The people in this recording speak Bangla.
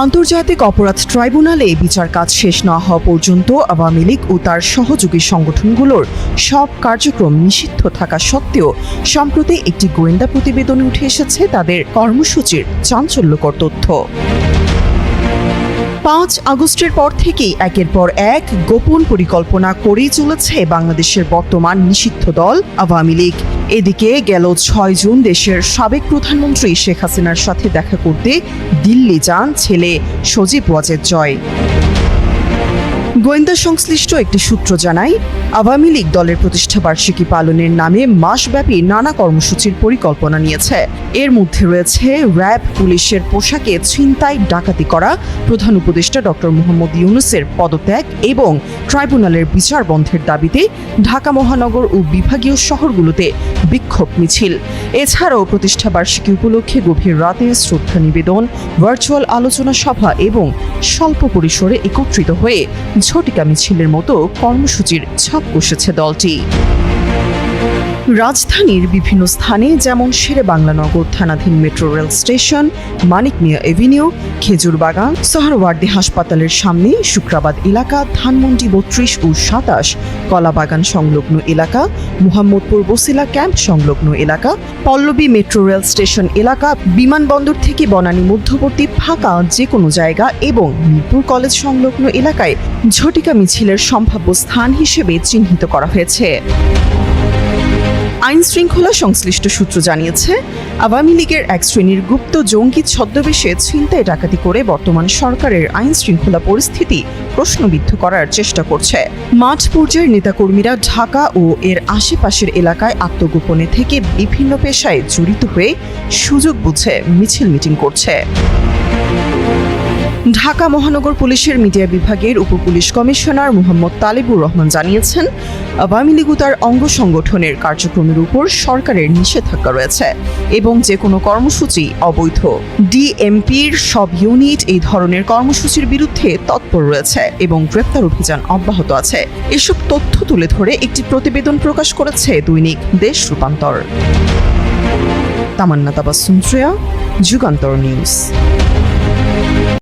আন্তর্জাতিক অপরাধ ট্রাইব্যুনালে বিচার কাজ শেষ না হওয়া পর্যন্ত আওয়ামী লীগ ও তার সহযোগী সংগঠনগুলোর সব কার্যক্রম নিষিদ্ধ থাকা সত্ত্বেও সম্প্রতি একটি গোয়েন্দা প্রতিবেদনে উঠে এসেছে তাদের কর্মসূচির চাঞ্চল্যকর তথ্য। ৫ আগস্টের পর থেকেই একের পর এক গোপন পরিকল্পনা করেই চলেছে বাংলাদেশের বর্তমান নিষিদ্ধ দল আওয়ামী লীগ। এদিকে গেল ৬ জুন দেশের সাবেক প্রধানমন্ত্রী শেখ হাসিনার সাথে দেখা করতে দিল্লি যান ছেলে সজীব ওয়াজেদ জয়। গোয়েন্দা সংশ্লিষ্ট একটি সূত্র জানায়, আওয়ামী লীগ দলের প্রতিষ্ঠাবার্ষিকী পালনের নামে মাসব্যাপী নানা কর্মসূচির পরিকল্পনা নিয়েছে। এর মধ্যে রয়েছে র্যাব, পুলিশের পোশাকে ছিনতাই, ডাকাতি করা, প্রধান উপদেষ্টা ডক্টর মোহাম্মদ ইউনূসের পদত্যাগ এবং ট্রাইব্যুনালের বিচার বন্ধের দাবিতে ঢাকা মহানগর ও বিভাগীয় শহরগুলোতে বিক্ষোভ মিছিল। এছাড়াও প্রতিষ্ঠাবার্ষিকী উপলক্ষে গভীর রাতে শ্রদ্ধা নিবেদন, ভার্চুয়াল আলোচনা সভা এবং স্বল্প পরিসরে একত্রিত হয়ে ঝটিকা মিছিলের মতো কর্মসূচির ছাপ কষেছে দলটি। রাজধানীর বিভিন্ন স্থানে যেমন শেরেবাংলানগর থানাধীন মেট্রো রেল স্টেশন, মানিক মিয়া এভিনিউ, খেজুরবাগান, সোহরাওয়ার্দী হাসপাতালের সামনে, শুক্রাবাদ এলাকা, ধানমন্ডি ৩২ ও ২৭, কলাবাগান সংলগ্ন এলাকা, মোহাম্মদপুর বসিলা ক্যাম্প সংলগ্ন এলাকা, পল্লবী মেট্রো রেল স্টেশন এলাকা, বিমানবন্দর থেকে বনানী মধ্যবর্তী ফাঁকা যে কোনো জায়গা এবং মিরপুর কলেজ সংলগ্ন এলাকায় ঝটিকা মিছিলের সম্ভাব্য স্থান হিসেবে চিহ্নিত করা হয়েছে। আইন শৃঙ্খলা সংশ্লিষ্ট সূত্র জানিয়েছে, আওয়ামী লীগের এক শ্রেণীর গুপ্ত জঙ্গি ছদ্মবেশে ছিনতাই ডাকাতি করে বর্তমান সরকারের আইন শৃঙ্খলা পরিস্থিতি প্রশ্নবিদ্ধ করার চেষ্টা করছে। মাঠ পর্যায়ের নেতাকর্মীরা ঢাকা ও এর আশেপাশের এলাকায় আত্মগোপনে থেকে বিভিন্ন পেশায় জড়িত হয়ে সুযোগ বুঝে মিছিল মিটিং করছে। ঢাকা মহানগর পুলিশের মিডিয়া বিভাগের উপপুলিশ কমিশনার মোহাম্মদ তালেবুর রহমান জানিয়েছেন, আওয়ামী লীগ ও তার অঙ্গ সংগঠনের কার্যক্রমের উপর সরকারের নিষেধাজ্ঞা রয়েছে এবং যে কোনো কর্মসূচি অবৈধ। ডিএমপির সব ইউনিট এই ধরনের কর্মসূচির বিরুদ্ধে তৎপর রয়েছে এবং গ্রেপ্তার অভিযান অব্যাহত আছে। এসব তথ্য তুলে ধরে একটি প্রতিবেদন প্রকাশ করেছে দৈনিক দেশ রূপান্তর। তামান্না তাবাসসুম শ্রেয়া, যুগান্তর নিউজ।